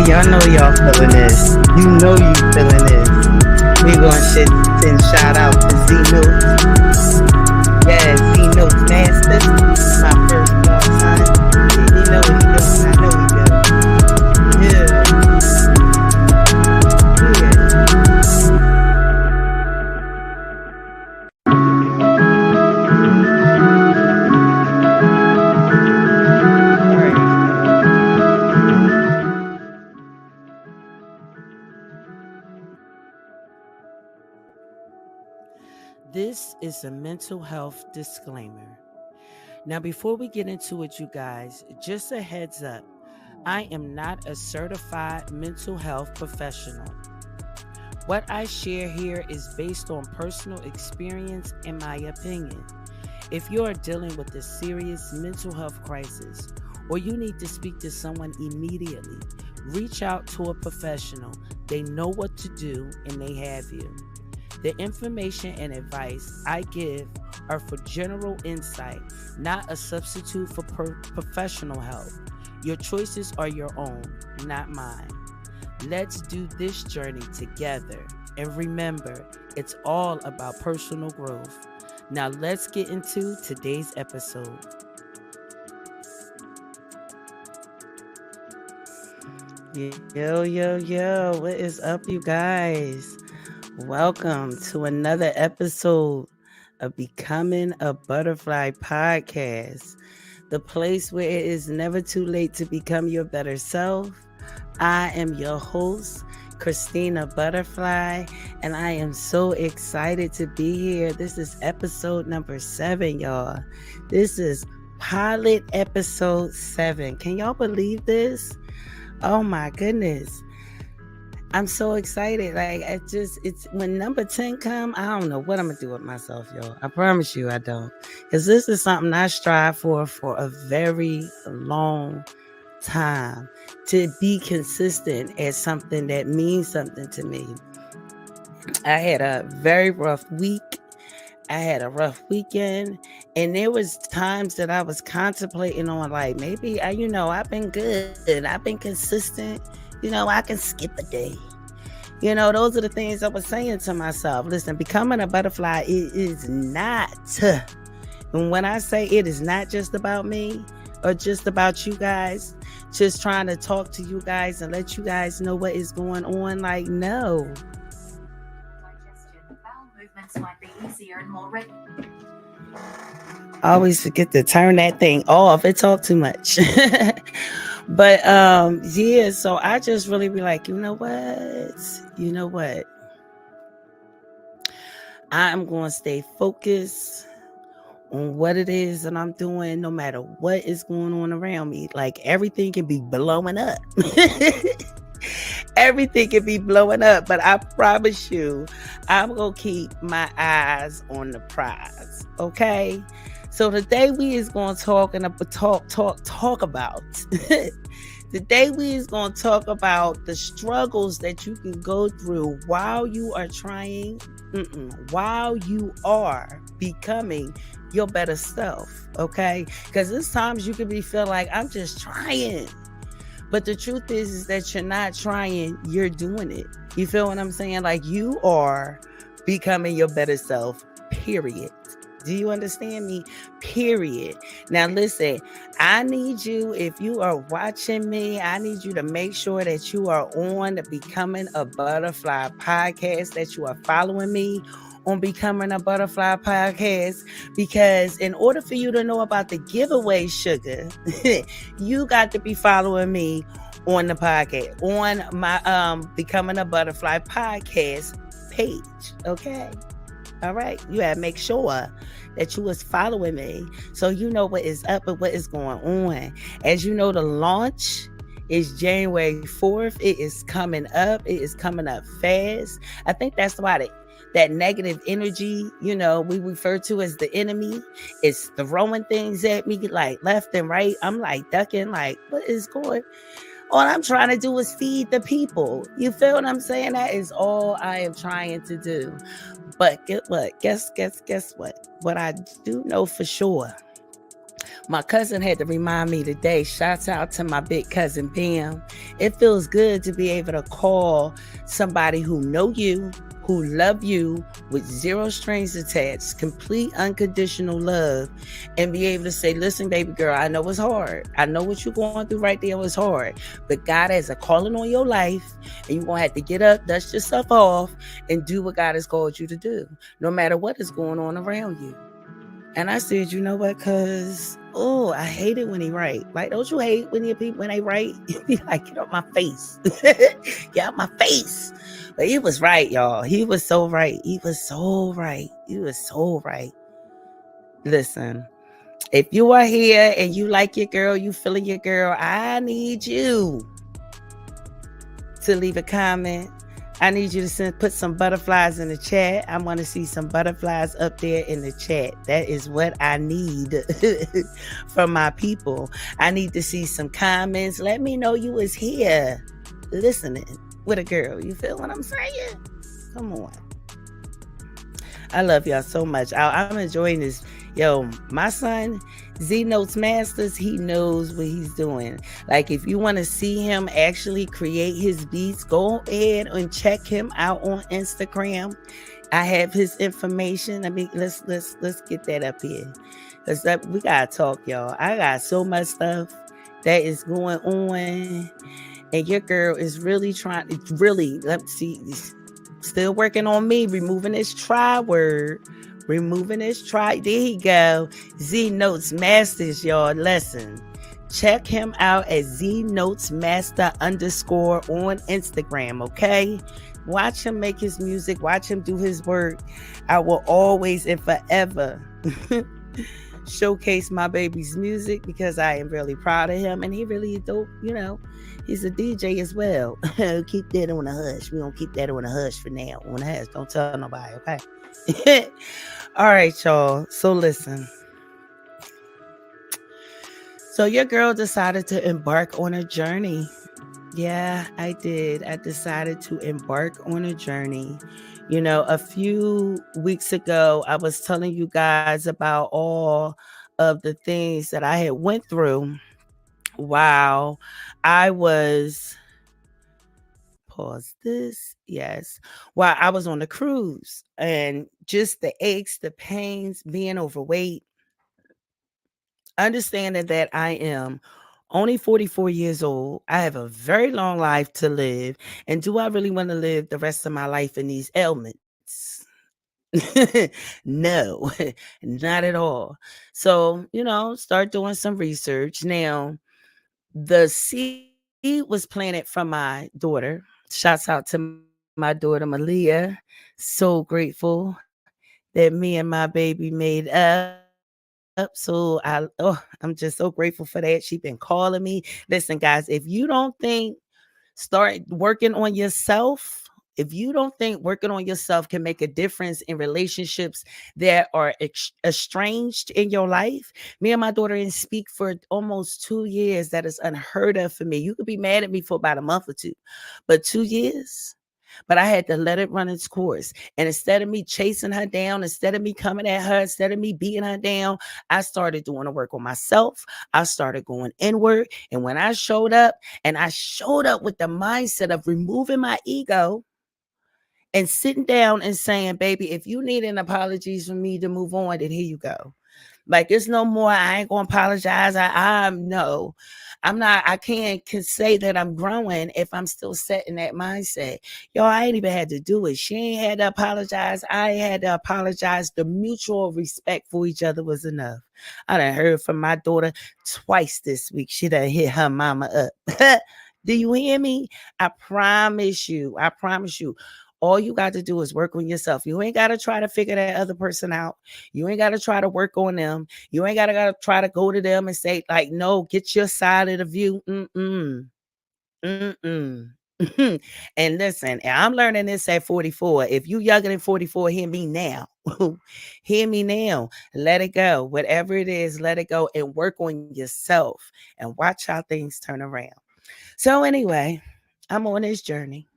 Y'all know y'all feeling this. You know you feeling this. We gonna send shout out to Z Notes. Yeah, Z Notes Master. My first born son. He know what he doing. I know he doing. Yeah. This is a mental health disclaimer. Now, before we get into it, you guys, just a heads up. I am not a certified mental health professional. What I share here is based on personal experience and my opinion. If you are dealing with a serious mental health crisis or you need to speak to someone immediately, reach out to a professional. They know what to do and they have you. The information and advice I give are for general insight, not a substitute for professional help. Your choices are your own, not mine. Let's do this journey together. And remember, it's all about personal growth. Now let's get into today's episode. Yo, what is up, you guys? Welcome to another episode of Becoming a Butterfly podcast, the place where it is never too late to become your better self. I am your host, Christina Butterfly, and I am so excited to be here. This is episode number 7, y'all. This is pilot episode 7. Can y'all believe this? Oh my goodness. I'm so excited. Like it's when number 10 come, I don't know what I'm gonna do with myself, yo. I promise you I don't. Because this is something I strive for a very long time, to be consistent at something that means something to me. I had a very rough week. I had a rough weekend, and there was times that I was contemplating on, like, maybe I've been good, I've been consistent, I can skip a day. Those are the things I was saying to myself. Listen, becoming a butterfly is not, and when I say it is not just about me or just about you guys, just trying to talk to you guys and let you guys know what is going on, like, no. Bowel movements might be easier and more regular. I always forget to turn that thing off. It talk too much. But yeah, so I just really be like, you know what? I'm going to stay focused on what it is that I'm doing, no matter what is going on around me. Like, everything can be blowing up. Everything can be blowing up, but I promise you, I'm going to keep my eyes on the prize. Okay? So today we is going to talk about today we is going to talk about the struggles that you can go through while you are while you are becoming your better self. Okay? Because there's times you can feel like, I'm just trying. But the truth is that you're not trying, you're doing it. You feel what I'm saying? Like, you are becoming your better self, period. Do you understand me? Period. Now, listen, I need you, if you are watching me, I need you to make sure that you are on the Becoming a Butterfly podcast, that you are following me on Becoming a Butterfly podcast, because in order for you to know about the giveaway, sugar, you got to be following me on the podcast, on my Becoming a Butterfly podcast page. Okay? All right, you gotta make sure that you was following me so you know what is up and what is going on. As you know, the launch is January 4th. It is coming up. It is coming up fast. I think that's why that negative energy, we refer to as the enemy, is throwing things at me like left and right. I'm like ducking, like, what is going on? All I'm trying to do is feed the people. You feel what I'm saying? That is all I am trying to do. But guess what? What I do know for sure, my cousin had to remind me today, shouts out to my big cousin Pam. It feels good to be able to call somebody who know you, who love you with zero strings attached, complete unconditional love, and be able to say, listen, baby girl, I know it's hard. I know what you're going through right there was hard, but God has a calling on your life, and you're going to have to get up, dust yourself off, and do what God has called you to do, no matter what is going on around you. And I said, you know what, cuz, I hate it when he write. Like, don't you hate when they write? Be like, get off my face. Get out my face. But he was right, y'all. He was so right. He was so right. Listen, if you are here and you like your girl, you feeling your girl, I need you to leave a comment. I need you to put some butterflies in the chat. I want to see some butterflies up there in the chat. That is what I need from my people. I need to see some comments. Let me know you was here listening with a girl. You feel what I'm saying? Come on. I love y'all so much. I'm enjoying this. Yo, my son, Z Notes Masters, he knows what he's doing. Like, if you want to see him actually create his beats, go ahead and check him out on Instagram. I have his information. I mean, let's get that up here, because we gotta talk, y'all. I got so much stuff that is going on, and your girl is really let's see, still working on me removing this try word Removing his try. There he go. Z Notes Masters, y'all. Listen. Check him out at Z Notes Master underscore on Instagram, okay? Watch him make his music. Watch him do his work. I will always and forever showcase my baby's music because I am really proud of him, and he really dope, he's a DJ as well. Keep that on the hush. We're gonna keep that on the hush for now. On the hush. Don't tell nobody, okay? All right, y'all. So listen. So your girl decided to embark on a journey. Yeah, I did. I decided to embark on a journey. A few weeks ago, I was telling you guys about all of the things that I had went through while I was pause this. Yes. While I was on the cruise, and just the aches, the pains, being overweight, understanding that I am only 44 years old. I have a very long life to live. And do I really want to live the rest of my life in these ailments? No, not at all. So, start doing some research. Now, the seed was planted from my daughter. Shouts out to my daughter, Malia. So grateful that me and my baby made up. I'm just so grateful for that. She been calling me. Listen, guys, if you don't think start working on yourself, if you don't think working on yourself can make a difference in relationships that are estranged in your life, me and my daughter didn't speak for almost 2 years. That is unheard of for me. You could be mad at me for about a month or two, but 2 years? But I had to let it run its course. And instead of me chasing her down, instead of me coming at her, instead of me beating her down, I started doing the work on myself. I started going inward. And when I showed up, and I showed up with the mindset of removing my ego and sitting down and saying, baby, if you need an apologies from me to move on, then here you go. Like, it's no more. I ain't gonna apologize. I'm no, I'm not. I can't can say that I'm growing if I'm still set in that mindset. Yo, I ain't even had to do it. She ain't had to apologize. I ain't had to apologize. The mutual respect for each other was enough. I done heard from my daughter twice this week. She done hit her mama up. Do you hear me? I promise you. I promise you. All you got to do is work on yourself. You ain't got to try to figure that other person out. You ain't got to try to work on them. You ain't gotta try to go to them and say, like, no, get your side of the view. Mm-mm. Mm-mm. And listen, I'm learning this at 44. If you younger than 44, hear me now. Hear me now. Let it go. Whatever it is, let it go and work on yourself and watch how things turn around. So anyway, I'm on this journey.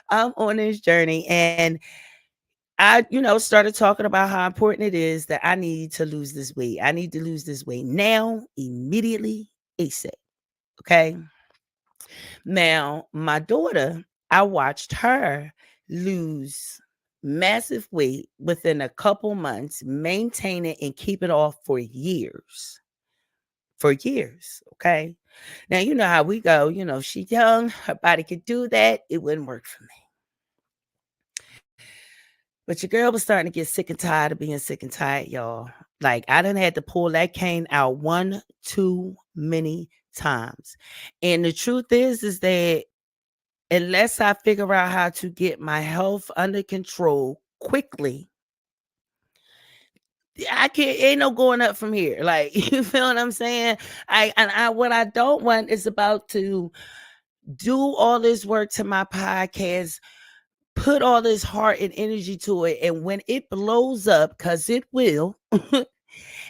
I'm on this journey, and I, started talking about how important it is that I need to lose this weight. I need to lose this weight now, immediately, ASAP. Okay. Now, my daughter, I watched her lose massive weight within a couple months, maintain it and keep it off for years. For years. Okay. Now, you know how we go. She's young, her body could do that. It wouldn't work for me. But your girl was starting to get sick and tired of being sick and tired, y'all. Like, I done had to pull that cane out one too many times. And the truth is that unless I figure out how to get my health under control quickly, I can't, ain't no going up from here. Like, you feel what I'm saying? What I don't want is about to do all this work to my podcast, put all this heart and energy to it. And when it blows up, because it will,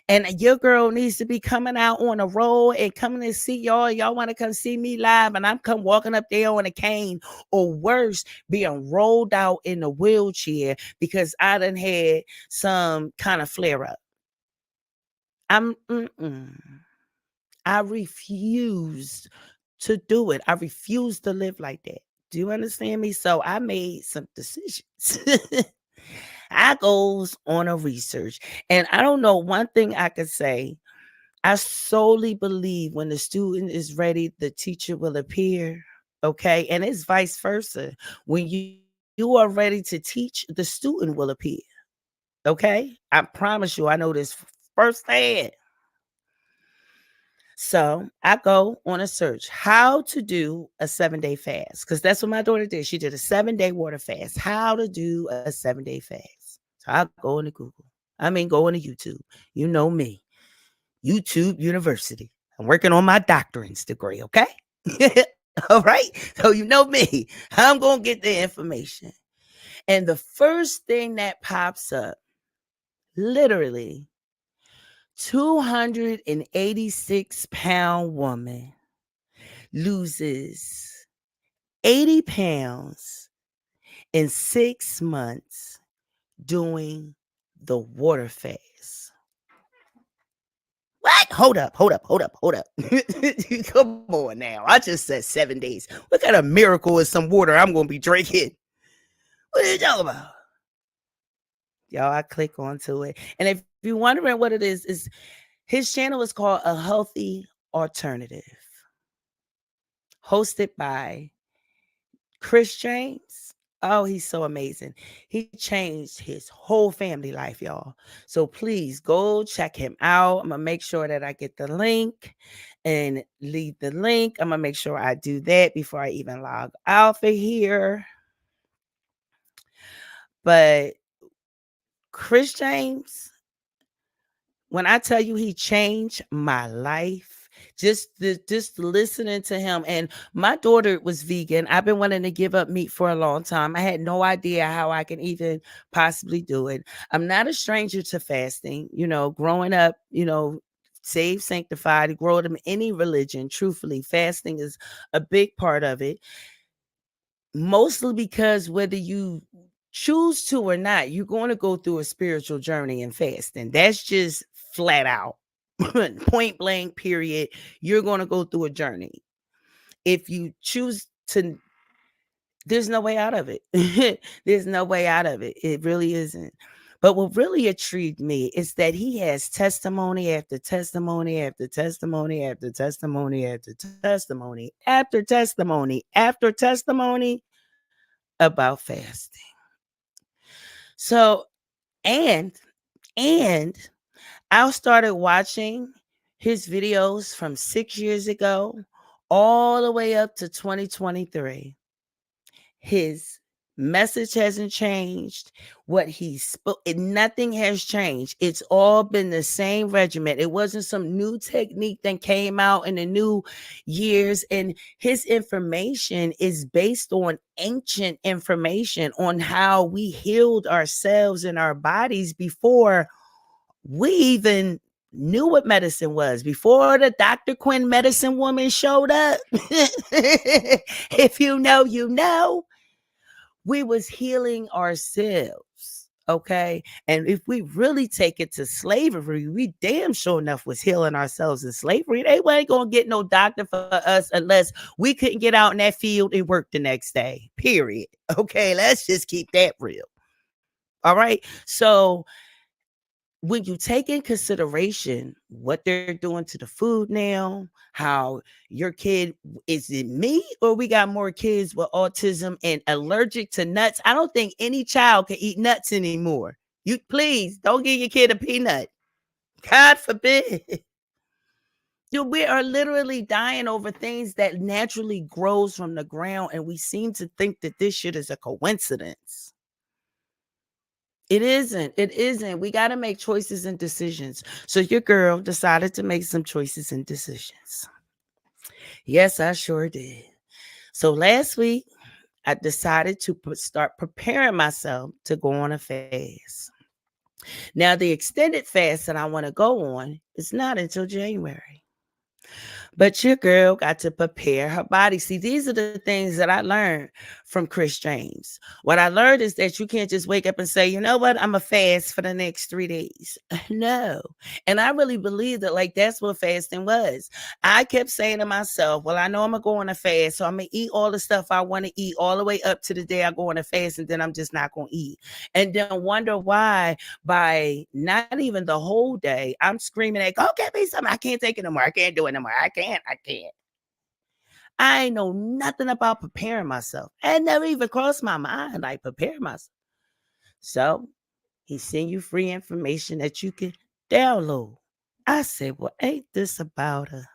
and your girl needs to be coming out on a roll and coming to see y'all. Y'all want to come see me live, and I'm come walking up there on a cane, or worse, being rolled out in a wheelchair because I done had some kind of flare up. I refused to do it. I refuse to live like that. Do you understand me? So I made some decisions. I goes on a research. And I don't know, one thing I could say, I solely believe when the student is ready, the teacher will appear. Okay. And it's vice versa. When you you are ready to teach, the student will appear. Okay? I promise you, I know this firsthand. So I go on a search how to do a 7-day fast because that's what my daughter did. She did a 7-day water fast. How to do a 7-day fast. So I go into Google. Go into YouTube. You know me, YouTube University. I'm working on my doctorate's degree. Okay. All right. So you know me. I'm going to get the information. And the first thing that pops up, literally, 286-pound woman loses 80 pounds in 6 months doing the water fast. What? Hold up. Come on now. I just said 7 days. What kind of miracle is some water I'm going to be drinking? What are you talking about? Y'all, I click onto it. And if you're wondering what it is his channel is called A Healthy Alternative, hosted by Chris James. Oh, he's so amazing. He changed his whole family life, y'all. So please go check him out. I'm going to make sure that I get the link and leave the link. I'm going to make sure I do that before I even log out for here. But Chris James, when I tell you he changed my life, just listening to him. And my daughter was vegan. I've been wanting to give up meat for a long time. I had no idea how I can even possibly do it. I'm not a stranger to fasting. Growing up, saved, sanctified, growing up in any religion, truthfully, fasting is a big part of it. Mostly because whether you choose to or not, you're going to go through a spiritual journey in fasting. That's just flat out. Point blank, period. You're going to go through a journey. If you choose to, there's no way out of it. There's no way out of it. It really isn't. But what really intrigued me is that he has testimony after testimony after testimony after testimony after testimony after testimony after testimony about fasting. So, and I started watching his videos from 6 years ago all the way up to 2023. His message hasn't changed. What he spoke, nothing has changed. It's all been the same regimen. It wasn't some new technique that came out in the new years. And his information is based on ancient information on how we healed ourselves and our bodies before we even knew what medicine was, before the Dr. Quinn medicine woman showed up. If you know, you know. We was healing ourselves, okay? And if we really take it to slavery, we damn sure enough was healing ourselves in slavery. They ain't gonna get no doctor for us unless we couldn't get out in that field and work the next day, period. Okay, let's just keep that real. All right? So when you take in consideration what they're doing to the food now, how your kid, is it me or we got more kids with autism and allergic to nuts? I don't think any child can eat nuts anymore. You please don't give your kid a peanut. God forbid. We are literally dying over things that naturally grows from the ground, and we seem to think that this shit is a coincidence. It isn't. It isn't. We got to make choices and decisions. So your girl decided to make some choices and decisions. Yes, I sure did. So last week, I decided to start preparing myself to go on a fast. Now, the extended fast that I want to go on is not until January. But your girl got to prepare her body. See, these are the things that I learned from Chris James. What I learned is that you can't just wake up and say, you know what, I'm a fast for the next 3 days. No. And I really believe that that's what fasting was. I kept saying to myself, well, I know I'm going to go on a fast, so I'm going to eat all the stuff I want to eat all the way up to the day I go on a fast, and then I'm just not going to eat. And then wonder why by not even the whole day, I'm screaming at, go get me something. I can't take it no more. I can't do it no more. I can't. I ain't know nothing about preparing myself. It never even crossed my mind like prepare myself. So he send you free information that you can download. I said, well, ain't this about a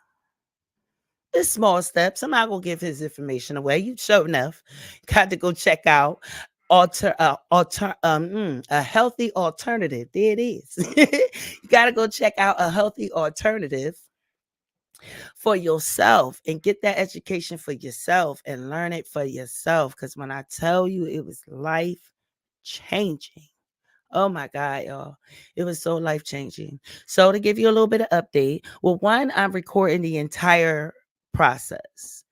it's small steps. I'm not gonna give his information away. You sure enough got to go check out a healthy alternative. There it is. You got to go check out a healthy alternative for yourself and get that education for yourself and learn it for yourself. Because when I tell you, it was life changing. Oh my God, y'all. It was so life changing. So, to give you a little bit of update, well, one, I'm recording the entire process.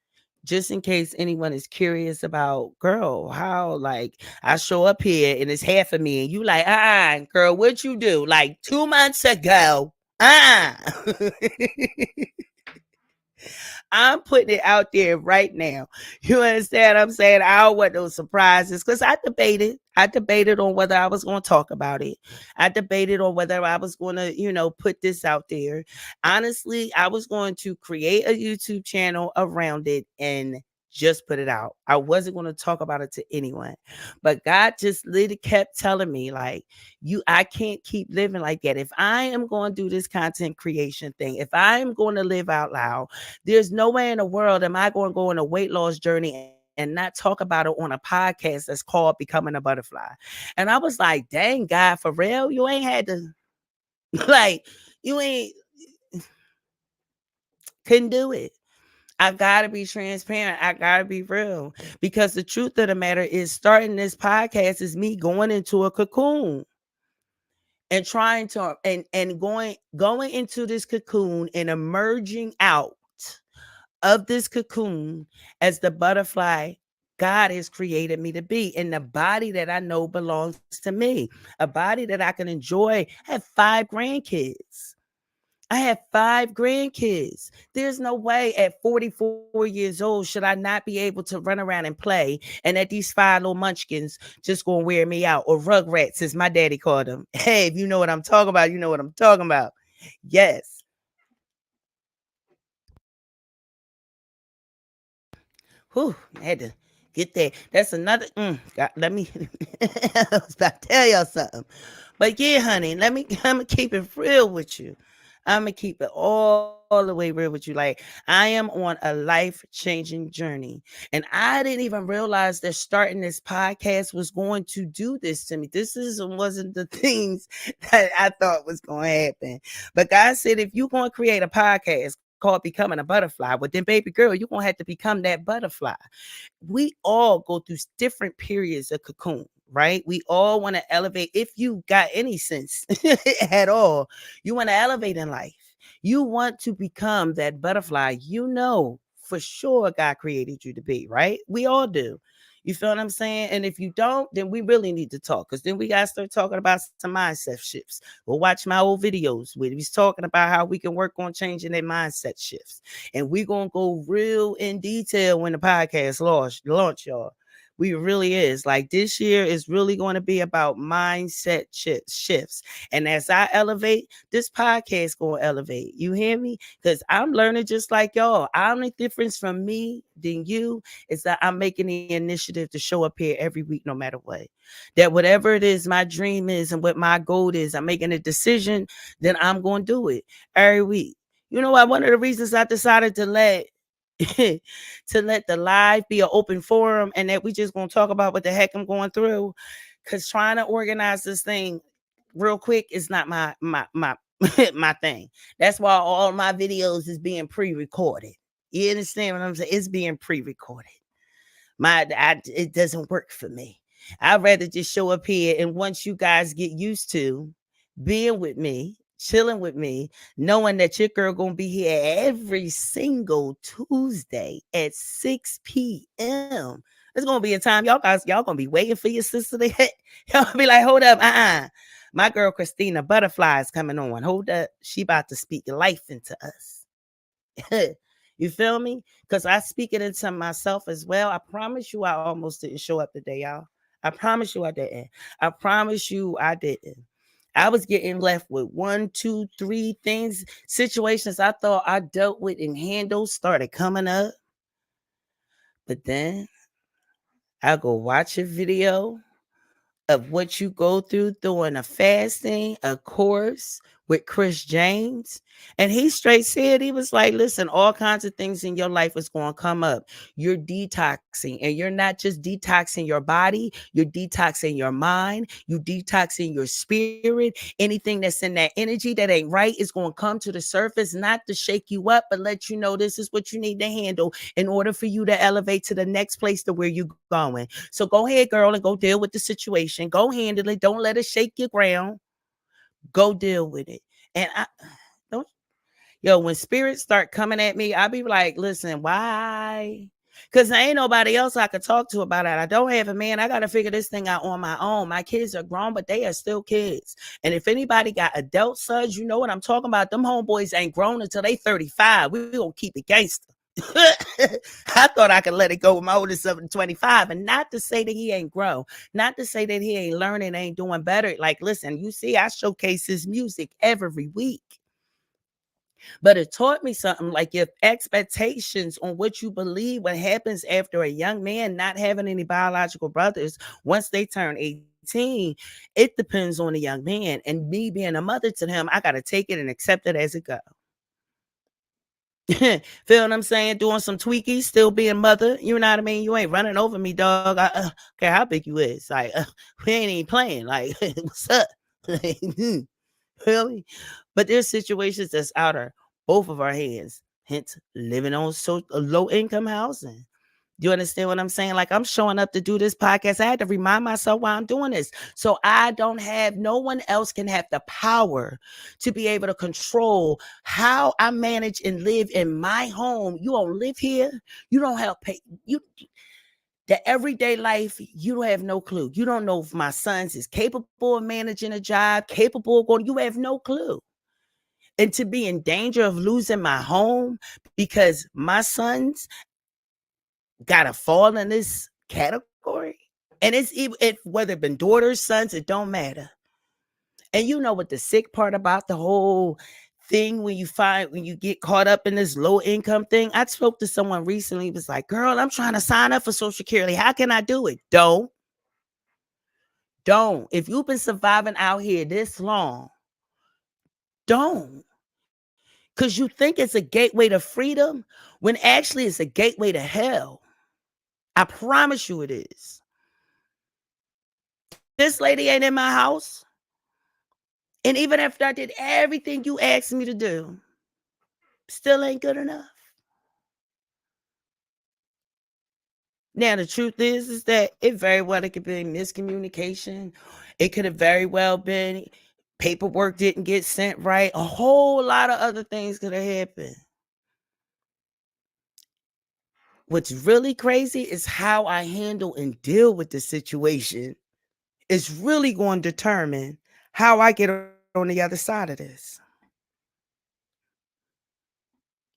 Just in case anyone is curious about, girl, how like I show up here and it's half of me, and you like, girl, what you do like 2 months ago? I'm putting it out there right now. You understand what I'm saying? I don't want no surprises because I debated. I debated on whether I was going to talk about it. I debated on whether I was going to, put this out there. Honestly, I was going to create a YouTube channel around it and just put it out. I wasn't going to talk about it to anyone. But God just literally kept telling me, like, I can't keep living like that. If I am going to do this content creation thing, if I am going to live out loud, there's no way in the world am I going to go on a weight loss journey and not talk about it on a podcast that's called Becoming a Butterfly. And I was like, dang, God, for real? You ain't had to, like, you ain't, couldn't do it. I gotta be transparent. I gotta be real. Because the truth of the matter is starting this podcast is me going into a cocoon and trying to and going into this cocoon and emerging out of this cocoon as the butterfly God has created me to be, in the body that I know belongs to me, a body that I can enjoy. I have 5 grandkids. I have 5 grandkids. There's no way at 44 years old should I not be able to run around and play, and that these 5 little munchkins just gonna wear me out, or rugrats, as my daddy called them. Hey, if you know what I'm talking about, you know what I'm talking about. Yes. Whew, I had to get that. That's another. God, let me. I was about to tell y'all something, but yeah, honey, I'm gonna keep it real with you. I'm gonna keep it all the way real with you. Like, I am on a life changing journey, and I didn't even realize that starting this podcast was going to do this to me. Wasn't the things that I thought was going to happen. But God said, if you're going to create a podcast called Becoming a Butterfly, well, then, baby girl, you're going to have to become that butterfly. We all go through different periods of cocoon, right? We all want to elevate. If you got any sense at all, you want to elevate in life. You want to become that butterfly, for sure God created you to be, right? We all do. You feel what I'm saying? And if you don't, then we really need to talk, because then we got to start talking about some mindset shifts. We'll watch my old videos where he's talking about how we can work on changing their mindset shifts. And we're going to go real in detail when the podcast launch, y'all. We really is. Like, this year is really going to be about mindset shifts. And as I elevate, this podcast going to elevate. You hear me? Because I'm learning just like y'all. Only difference from me than you is that I'm making the initiative to show up here every week, no matter what. That whatever it is, my dream is and what my goal is, I'm making a decision, then I'm going to do it every week. You know what? One of the reasons I decided to let the live be an open forum, and that we just gonna talk about what the heck I'm going through, because trying to organize this thing real quick is not my my thing. That's why all my videos is being pre-recorded. You understand what I'm saying? It's being pre-recorded. It doesn't work for me. I'd rather just show up here, and once you guys get used to being with me, chilling with me, knowing that your girl gonna be here every single Tuesday at 6 p.m. There's gonna be a time y'all gonna be waiting for your sister to hit. Y'all be like, hold up, my girl Christina Butterfly is coming on. Hold up, she about to speak life into us. You feel me? Because I speak it into myself as well. I promise you I almost didn't show up today, y'all. I promise you I didn't. I promise you I didn't. I was getting left with 1, 2, 3 things, situations I thought I dealt with and handled started coming up. But then I'll go watch a video of what you go through during a fasting, a course with Chris James. And he straight said, he was like, listen, all kinds of things in your life is going to come up. You're detoxing, and you're not just detoxing your body, you're detoxing your mind, you detoxing your spirit. Anything that's in that energy that ain't right is going to come to the surface, not to shake you up, but let you know this is what you need to handle in order for you to elevate to the next place to where you're going. So go ahead, girl, and go deal with the situation. Go handle it. Don't let it shake your ground. Go deal with it. And I don't, when spirits start coming at me, I be like, listen, why? Because there ain't nobody else I could talk to about it. I don't have a man. I got to figure this thing out on my own. My kids are grown, but they are still kids. And if anybody got adult sons, you know what I'm talking about. Them homeboys ain't grown until they 35. We gonna keep it gangster. I thought I could let it go with my oldest son 25, and not to say that he ain't grown, not to say that he ain't learning, ain't doing better. Like, listen, you see, I showcase his music every week. But it taught me something, like your expectations on what you believe what happens after a young man not having any biological brothers once they turn 18. It depends on the young man. And me being a mother to him, I got to take it and accept it as it goes. Feel what I'm saying? Doing some tweakies, still being mother. You know what I mean? You ain't running over me, dog. I care how big you is. Like, we ain't even playing. Like, what's up? Really? But there's situations that's out of both of our hands. Hence, living on low income housing. You understand what I'm saying? Like, I'm showing up to do this podcast. I had to remind myself why I'm doing this. So I don't have, no one else can have the power to be able to control how I manage and live in my home. You don't live here. You don't have pay. The everyday life, you don't have no clue. You don't know if my sons is capable of managing a job, capable of going. You have no clue. And to be in danger of losing my home because my sons gotta fall in this category. And it's whether it been daughters, sons, it don't matter. And you know what the sick part about the whole thing when you get caught up in this low income thing? I spoke to someone recently, was like, girl, I'm trying to sign up for Social Security. How can I do it? Don't. If you've been surviving out here this long, don't. Because you think it's a gateway to freedom when actually it's a gateway to hell. I promise you it is. This lady ain't in my house. And even after I did everything you asked me to do, still ain't good enough. Now, the truth is that it very well it could be miscommunication. It could have very well been paperwork didn't get sent right. A whole lot of other things could have happened. What's really crazy is how I handle and deal with the situation is really going to determine how I get on the other side of this.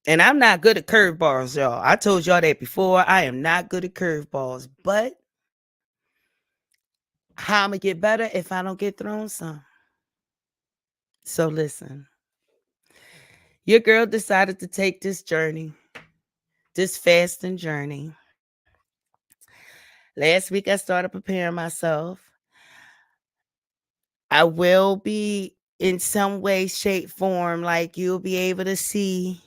And I'm not good at curveballs, y'all. I told y'all that before. I am not good at curveballs, but how I'm going to get better if I don't get thrown some. So listen, your girl decided to take this journey, this fasting journey. Last week, I started preparing myself. I will be in some way, shape, form, like you'll be able to see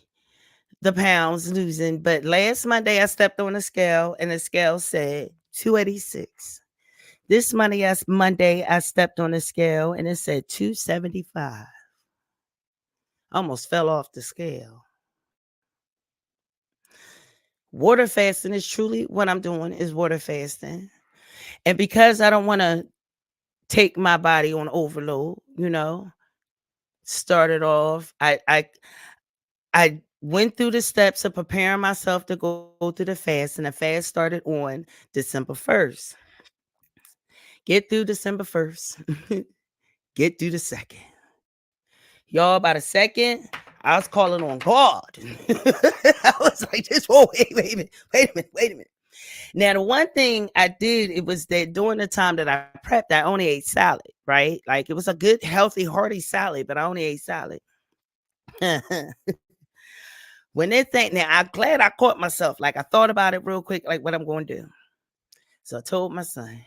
the pounds losing. But last Monday, I stepped on the scale and the scale said 286. This Monday, I stepped on the scale and it said 275. Almost fell off the scale. Water fasting is truly what I'm doing, is water fasting. And because I don't want to take my body on overload, started off, I went through the steps of preparing myself to go through the fast, and the fast started on December 1st. Get through December 1st. Get through the 2nd. Y'all, by the 2nd, I was calling on God. I was like, wait a minute. Now, the one thing I did, it was that during the time that I prepped, I only ate salad, right? Like, it was a good, healthy, hearty salad, but I only ate salad. When this thing, now I'm glad I caught myself. Like I thought about it real quick, like what I'm going to do. So I told my son.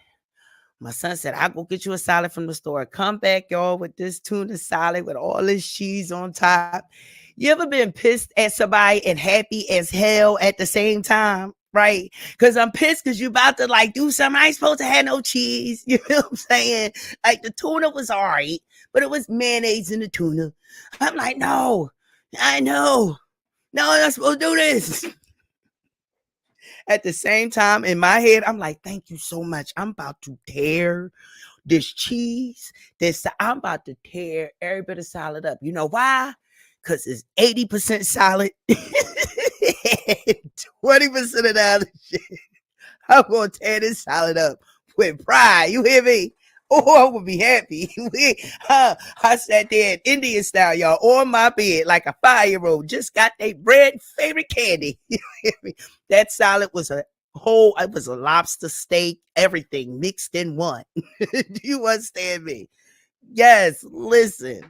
My son said, I'll go get you a salad from the store. Come back, y'all, with this tuna salad with all this cheese on top. You ever been pissed at somebody and happy as hell at the same time? Right? Because I'm pissed because you about to like do something. I ain't supposed to have no cheese. You know what I'm saying? Like the tuna was all right, but it was mayonnaise in the tuna. I'm like, no, I know. No, I'm not supposed to do this. At the same time, in my head, I'm like, thank you so much. I'm about to tear this cheese. I'm about to tear every bit of salad up. You know why? Because it's 80% solid, 20% of the other shit. I'm going to tear this salad up with pride. You hear me? Oh, I would be happy. I sat there in Indian style, y'all, on my bed like a 5-year-old. Just got their bread favorite candy. You hear me? That salad was it was a lobster steak, everything mixed in one. Do you understand me? Yes, listen.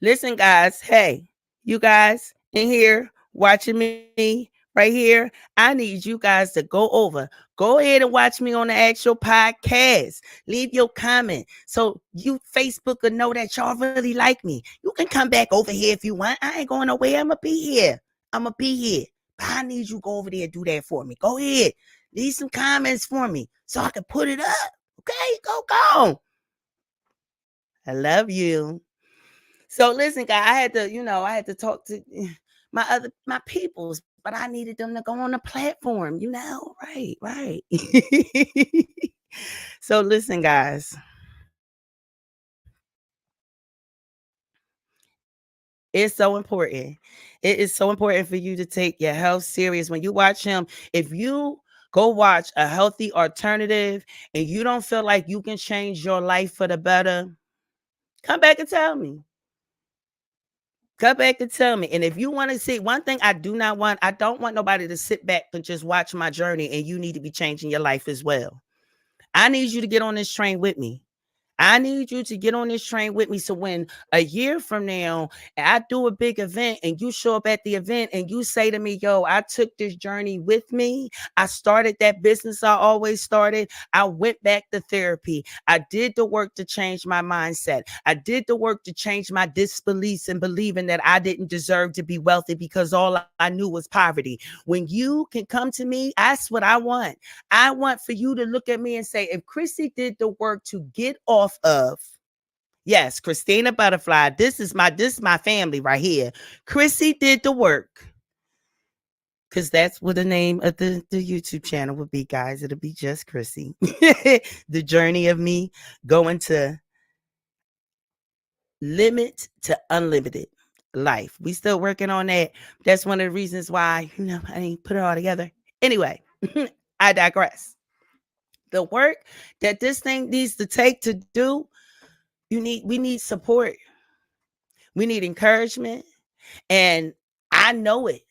Listen, guys. Hey, you guys in here watching me right here. I need you guys to go over. Go ahead and watch me on the actual podcast. Leave your comment so you Facebook will know that y'all really like me. You can come back over here if you want. I ain't going nowhere. I'm going to be here. I'm going to be here. But I need you to go over there and do that for me. Go ahead. Leave some comments for me so I can put it up. Okay? Go. I love you. So listen, guys, I had to talk to my peoples, but I needed them to go on the platform, right. So listen, guys. It's so important. It is so important for you to take your health serious. When you watch him, if you go watch a healthy alternative and you don't feel like you can change your life for the better, come back and tell me. Come back and tell me. And if you want to see one thing I don't want nobody to sit back and just watch my journey, and you need to be changing your life as well. I need you to get on this train with me. I need you to get on this train with me. So when a year from now, I do a big event and you show up at the event and you say to me, yo, I took this journey with me. I started that business I always started. I went back to therapy. I did the work to change my mindset. I did the work to change my disbeliefs and believing that I didn't deserve to be wealthy because all I knew was poverty. When you can come to me, that's what I want. I want for you to look at me and say, if Chrissy did the work to get off of, yes, Christina Butterfly, this is my family right here. Chrissy did the work. Because that's what the name of the YouTube channel would be, guys. It'll be just Chrissy. The journey of me going to limit to unlimited life. We still working on that. That's one of the reasons why, I didn't put it all together. Anyway, I digress. The work that this thing needs to take to do, we need support. We need encouragement. And I know it.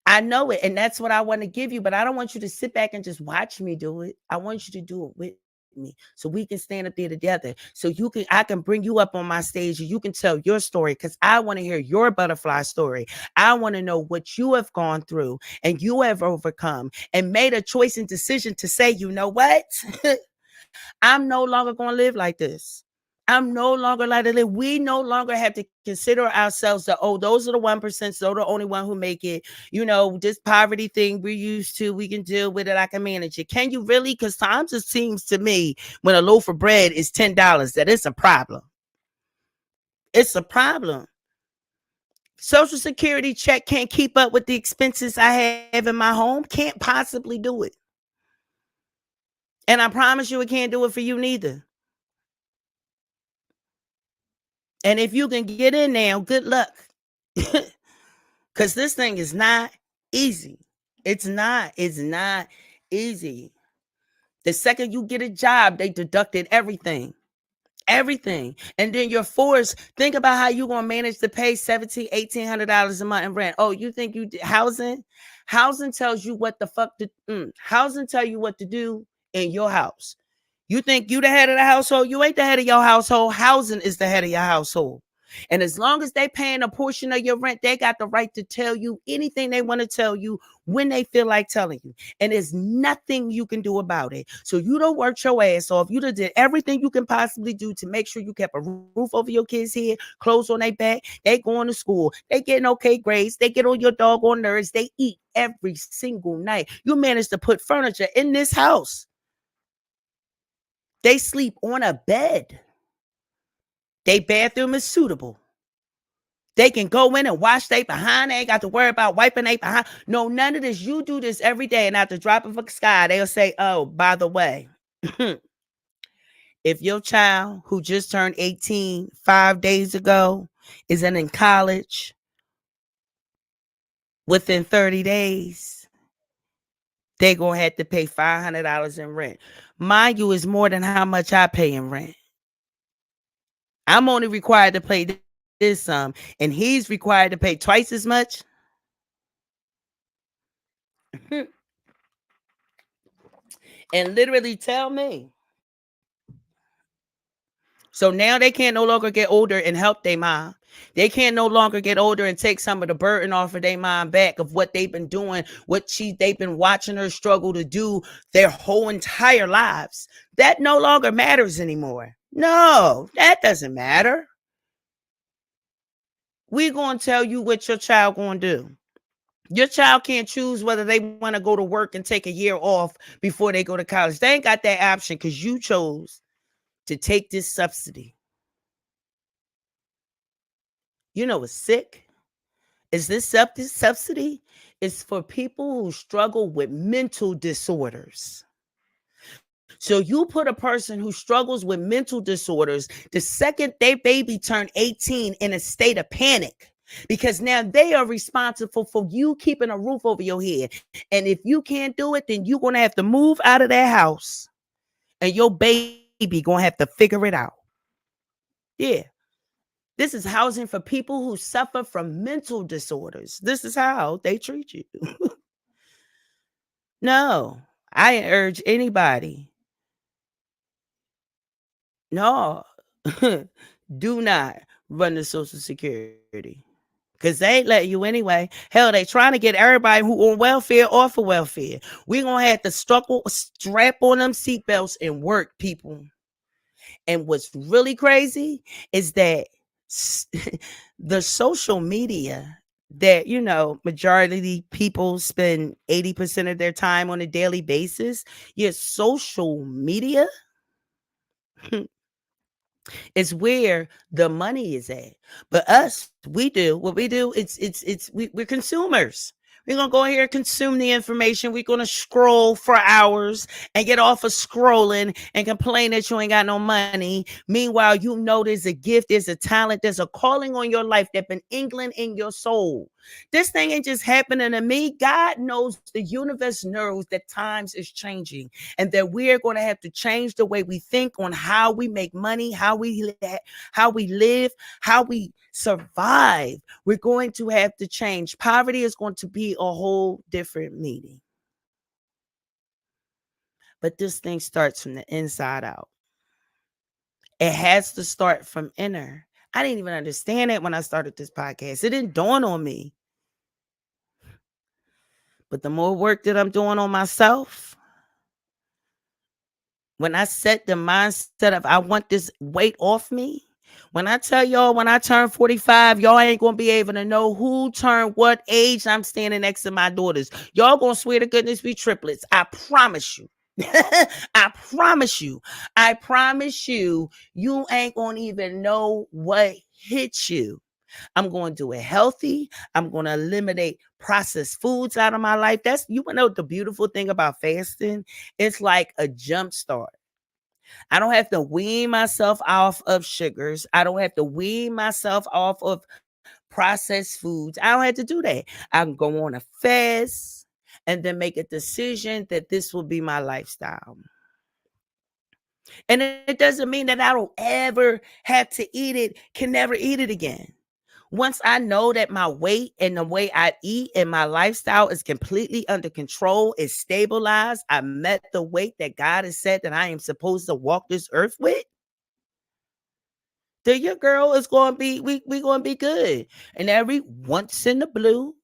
And that's what I want to give you. But I don't want you to sit back and just watch me do it. I want you to do it with me so we can stand up there together. So I can bring you up on my stage and you can tell your story, because I want to hear your butterfly story. I want to know what you have gone through and you have overcome and made a choice and decision to say, you know what? I'm no longer going to live like this. I'm no longer like to live. We no longer have to consider ourselves those are the 1%. So the only one who make it. This poverty thing we're used to. We can deal with it. I can manage it. Can you really? Because times it seems to me when a loaf of bread is $10 that it's a problem. It's a problem. Social Security check can't keep up with the expenses I have in my home. Can't possibly do it. And I promise you it can't do it for you neither. And if you can get in now, good luck. Because this thing is not easy. It's not easy. The second you get a job, they deducted everything. And then you're forced. Think about how you're going to manage to pay $1,700, $1,800 a month in rent. Oh, you think housing tells you what the fuck to housing tell you what to do in your house. You think you the head of the household? You ain't the head of your household. Housing is the head of your household. And as long as they paying a portion of your rent, they got the right to tell you anything they want to tell you when they feel like telling you. And there's nothing you can do about it. So you don't work your ass off. You done did everything you can possibly do to make sure you kept a roof over your kids' head, clothes on their back. They going to school. They getting okay grades. They get on your doggone nerves. They eat every single night. You managed to put furniture in this house. They sleep on a bed. They bathroom is suitable. They can go in and wash they behind. They ain't got to worry about wiping they behind. No, none of this. You do this every day, and after dropping from the sky, they'll say, oh, by the way, if your child who just turned 18 5 days ago is in college within 30 days, they're going to have to pay $500 in rent. Mind you, is more than how much I pay in rent. I'm only required to pay this sum, and he's required to pay twice as much. And literally tell me. So now they can't no longer get older and help their mom. They can't no longer get older and take some of the burden off of their mom back of what they've been doing, they've been watching her struggle to do their whole entire lives. That no longer matters anymore. No, that doesn't matter. We're going to tell you what your child going to do. Your child can't choose whether they want to go to work and take a year off before they go to college. They ain't got that option because you chose to take this subsidy. You know what's sick? Is this subsidy is for people who struggle with mental disorders. So you put a person who struggles with mental disorders the second their baby turned 18 in a state of panic, because now they are responsible for you keeping a roof over your head. And if you can't do it, then you're going to have to move out of that house and your baby going to have to figure it out. Yeah. This is housing for people who suffer from mental disorders. This is how they treat you. No, I urge anybody. No, do not run the Social Security. Because they ain't let you anyway. Hell, they trying to get everybody who on welfare off of welfare. We're going to have to strap on them seatbelts and work, people. And what's really crazy is that the social media that, majority people spend 80% of their time on a daily basis. Yes, social media is where the money is at. But us, what we do, we're consumers. We're going to go here and consume the information. We're going to scroll for hours and get off of scrolling and complain that you ain't got no money. Meanwhile, there's a gift, there's a talent, there's a calling on your life that's been ingling in your soul. This thing ain't just happening to me. God knows, the universe knows that times is changing and that we're going to have to change the way we think on how we make money, how we live, how we survive. We're going to have to change. Poverty is going to be a whole different meaning. But this thing starts from the inside out. It has to start from inner. I didn't even understand it when I started this podcast. It didn't dawn on me. But the more work that I'm doing on myself, when I set the mindset of I want this weight off me, when I tell y'all, when I turn 45, y'all ain't going to be able to know who turned what age. I'm standing next to my daughters. Y'all going to swear to goodness we triplets. I promise you. I promise you. I promise you, you ain't going to even know what hit you. I'm going to do it healthy. I'm going to eliminate processed foods out of my life. The beautiful thing about fasting, it's like a jump start. I don't have to wean myself off of sugars. I don't have to wean myself off of processed foods. I don't have to do that. I can go on a fast and then make a decision that this will be my lifestyle. And it doesn't mean that I don't ever have to eat it, can never eat it again. Once I know that my weight and the way I eat and my lifestyle is completely under control, is stabilized, I met the weight that God has said that I am supposed to walk this earth with, then your girl is gonna be we gonna be good. And every once in the blue,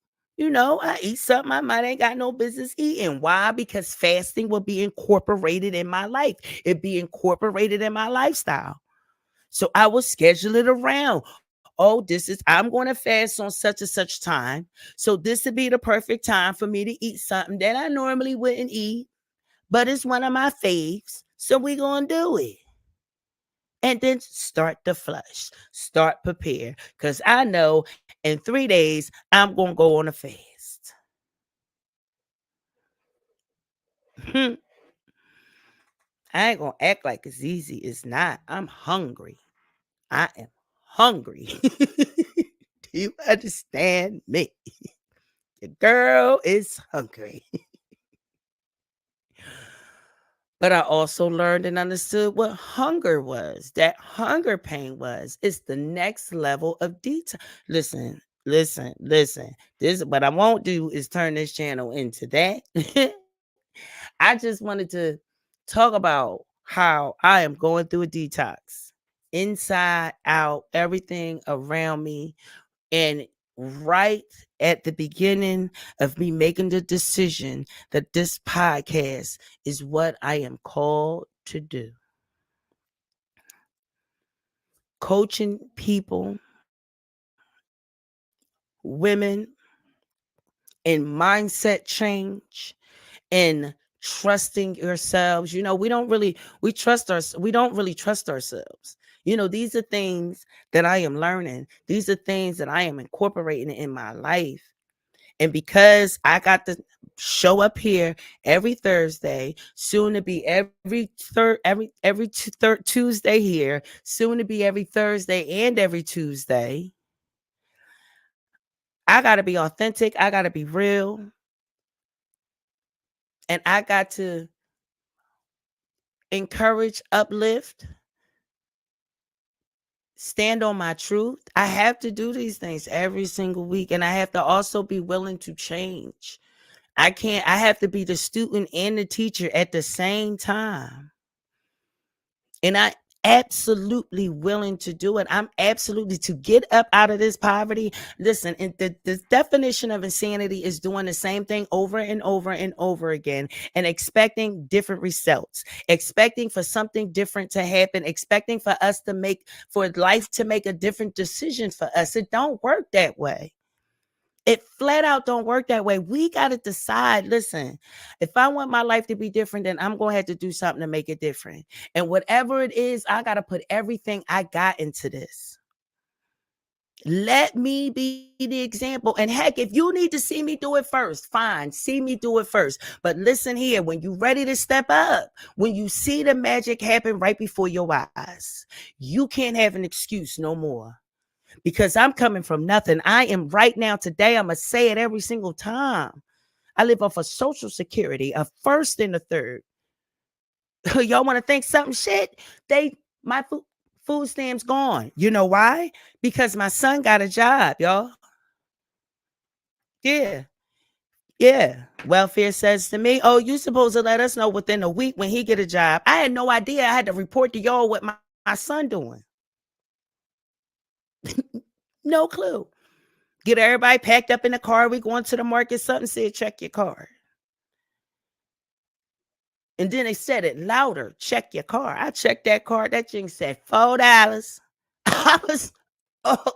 I eat something I might ain't got no business eating. Why? Because fasting will be incorporated in my life. It be incorporated in my lifestyle. So I will schedule it around. Oh, I'm going to fast on such and such time. So this would be the perfect time for me to eat something that I normally wouldn't eat, but it's one of my faves. So we going to do it. And then start the flush, start prepare. Because I know in 3 days, I'm going to go on a fast. I ain't going to act like it's easy. It's not. I'm hungry. I am hungry. Do you understand me? Your girl is hungry. But I also learned and understood what hunger was. That hunger pain was. It's the next level of detail. Listen. This what I won't do is turn this channel into that. I just wanted to talk about how I am going through a detox. Inside, out, everything around me. And right at the beginning of me making the decision that this podcast is what I am called to do. Coaching people, women in mindset change and trusting yourselves. We don't really trust ourselves. These are things that I am learning. These are things that I am incorporating in my life. And because I got to show up here every Thursday, soon to be every Tuesday here, soon to be every Thursday and every Tuesday, I got to be authentic. I got to be real. And I got to encourage, uplift, stand on my truth. I have to do these things every single week. And I have to also be willing to change. I have to be the student and the teacher at the same time. And I absolutely willing to do it. I'm absolutely to get up out of this poverty. Listen, and the definition of insanity is doing the same thing over and over and over again and expecting different results, expecting for something different to happen, expecting for life to make a different decision for us. It don't work that way. It flat out don't work that way. We got to decide, listen, if I want my life to be different, then I'm going to have to do something to make it different. And whatever it is, I got to put everything I got into this. Let me be the example. And heck, if you need to see me do it first, fine, see me do it first. But listen here, when you're ready to step up, when you see the magic happen right before your eyes, you can't have an excuse no more. Because I'm coming from nothing. I am right now today. I'm going to say it every single time. I live off of Social Security, a first and a third. Y'all want to think something shit? My food stamps gone. You know why? Because my son got a job, y'all. Yeah. Welfare says to me, oh, you supposed to let us know within a week when he get a job. I had no idea. I had to report to y'all what my son doing. No clue. Get everybody packed up in the car. We going to the market. Something said, check your card. And then they said it louder. Check your card. I checked that card. That thing said $4. I was, oh,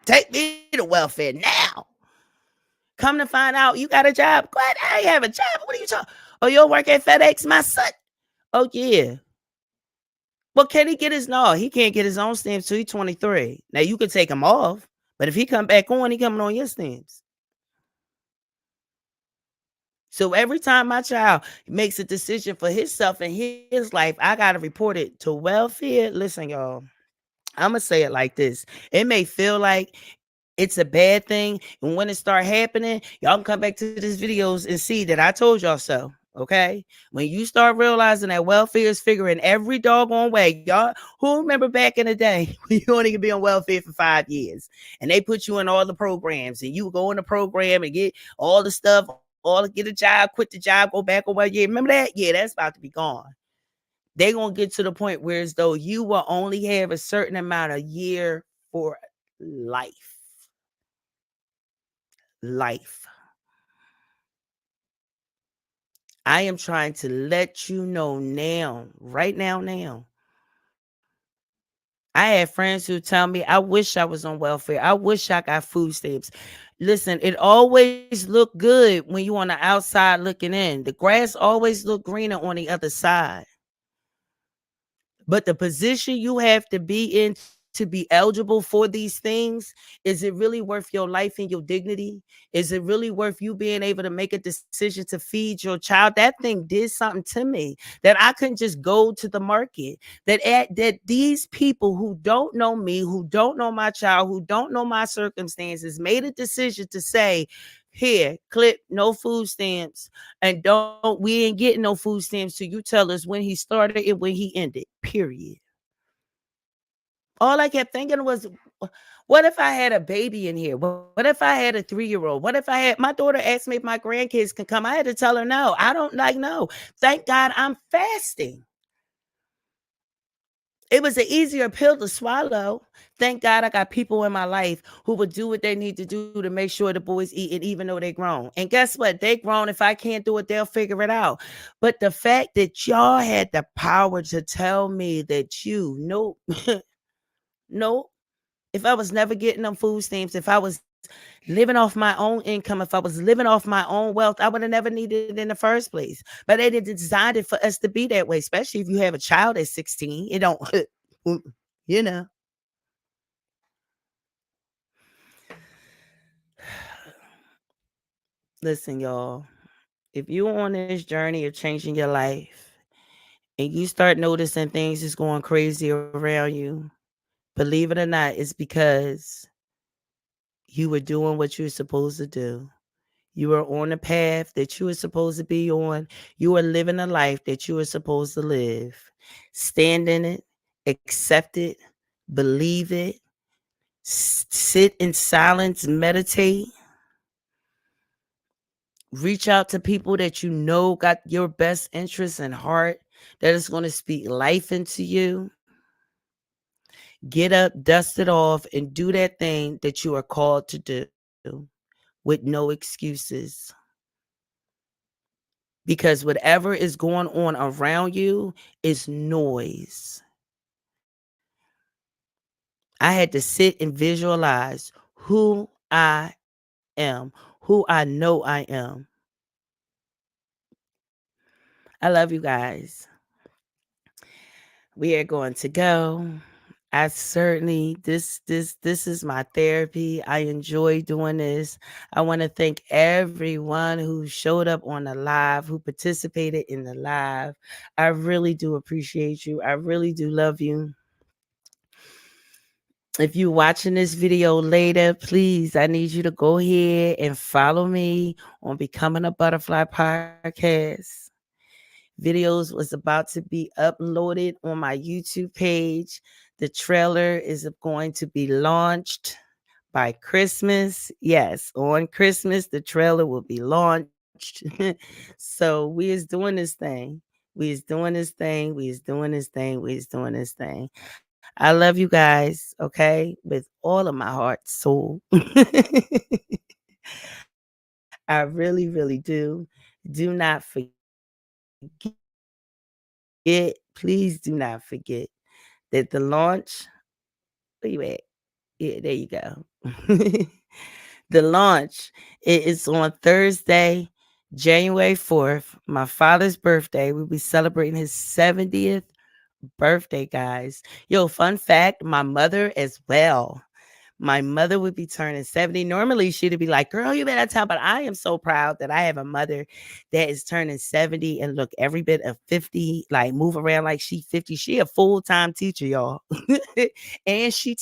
take me to welfare now. Come to find out you got a job. Glad I have a job. What are you talking? Oh, you'll work at FedEx, my son? Oh, yeah. Well, can he get his? No, he can't get his own stamps till he's 23. Now, you could take him off. But if he come back on, he coming on your stamps. So every time my child makes a decision for himself and his life, I got to report it to welfare. Listen, y'all, I'm going to say it like this. It may feel like it's a bad thing. And when it start happening, y'all can come back to these videos and see that I told y'all so. Okay. When you start realizing that welfare is figuring every doggone way, y'all who remember back in the day when you only could be on welfare for 5 years and they put you in all the programs and you go in the program and get all the stuff, all get a job, quit the job, go back on 1 year. Remember that? Yeah, that's about to be gone. They gonna get to the point where as though you will only have a certain amount of year for life. Life. I am trying to let you know now, right now. I had friends who tell me, I wish I was on welfare. I wish I got food stamps. Listen, it always look good when you on the outside looking in. The grass always look greener on the other side. But the position you have to be in to be eligible for these things, is it really worth your life and your dignity? Is it really worth you being able to make a decision to feed your child? That thing did something to me that I couldn't just go to the market. That these people who don't know me, who don't know my child, who don't know my circumstances, made a decision to say, here, clip, no food stamps, and we ain't getting no food stamps till you tell us when he started and when he ended. Period. All I kept thinking was, what if I had a baby in here? What if I had a 3-year-old? What if I had my daughter asked me if my grandkids can come? I had to tell her no. I don't like no. Thank God I'm fasting. It was an easier pill to swallow. Thank God I got people in my life who would do what they need to do to make sure the boys eat it, even though they grown. And guess what? They grown. If I can't do it, they'll figure it out. But the fact that y'all had the power to tell me that nope, nope. If I was never getting them food stamps, if I was living off my own income, if I was living off my own wealth, I would have never needed it in the first place. But they didn't design it for us to be that way, especially if you have a child at 16. It don't, you know. Listen, y'all, if you're on this journey of changing your life and you start noticing things is going crazy around you, believe it or not, it's because you were doing what you're supposed to do. You are on a path that you are supposed to be on. You are living a life that you are supposed to live. Stand in it, accept it, believe it, sit in silence, meditate, reach out to people that you know got your best interests in heart, that is going to speak life into you. Get up, dust it off, and do that thing that you are called to do with no excuses. Because whatever is going on around you is noise. I had to sit and visualize who I am, who I know I am. I love you guys. We are going to go. I certainly this is my therapy. I enjoy doing this. I want to thank everyone who showed up on the live, who participated in the live. I really do appreciate you. I really do love you. If you're watching this video later, please, I need you to go ahead and follow me on Becoming a Butterfly podcast. Videos was about to be uploaded on my YouTube page. The trailer is going to be launched by Christmas. Yes, on Christmas, the trailer will be launched. So we is doing this thing. We is doing this thing. We is doing this thing. We is doing this thing. I love you guys, okay? With all of my heart, soul. I really, really do. Do not forget, please do not forget that the launch, where you at? Yeah, there you go. The launch is on Thursday, January 4th, my father's birthday. We'll be celebrating his 70th birthday, guys. Yo, fun fact, my mother as well. My mother would be turning 70. Normally, she'd be like, girl, you better tell. But I am so proud that I have a mother that is turning 70 and look every bit of 50, like move around like she 50. She a full-time teacher, y'all. And she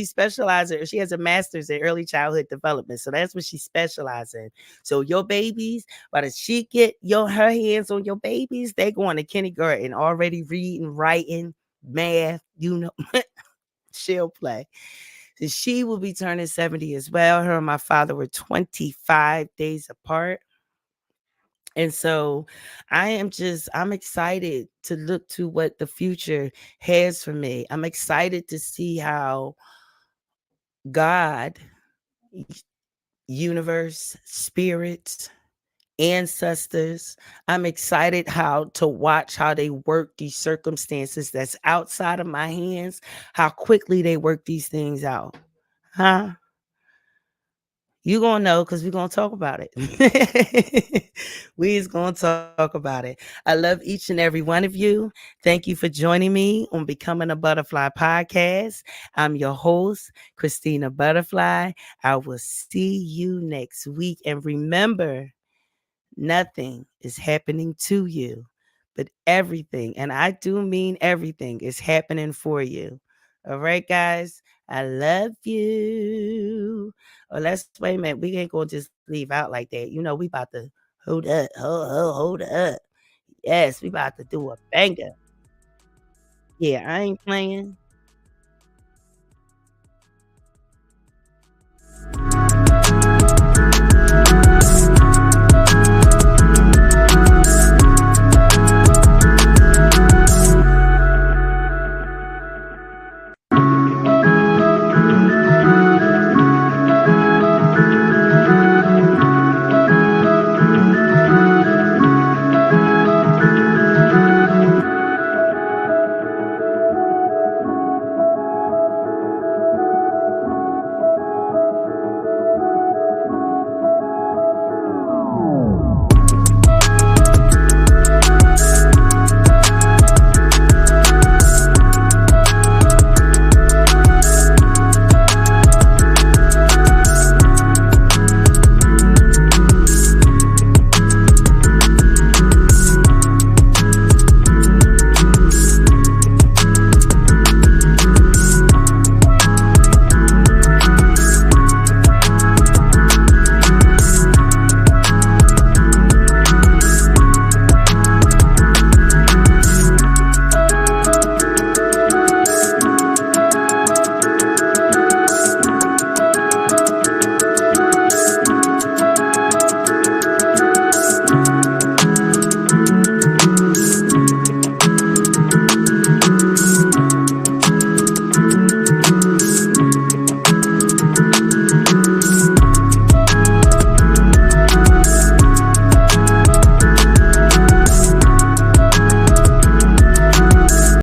specializes, she has a master's in early childhood development. So that's what she specializes in. So your babies, by the she get her hands on your babies, they going to kindergarten already reading, writing, math, she'll play. So she will be turning 70 as well. Her and my father were 25 days apart. And so I'm excited to look to what the future has for me. I'm excited to see how God, universe, spirits, ancestors. I'm excited how to watch how they work these circumstances that's outside of my hands, how quickly they work these things out. Huh? You gonna know because we're gonna talk about it. We is gonna talk about it. I love each and every one of you. Thank you for joining me on Becoming a Butterfly podcast. I'm your host, Christina Butterfly. I will see you next week. And remember, nothing is happening to you, but everything, and I do mean everything, is happening for you. All right, guys, I love you. Oh, let's wait a minute. We ain't gonna just leave out like that. You know, we about to hold up. Yes, we about to do a banger. Yeah, I ain't playing.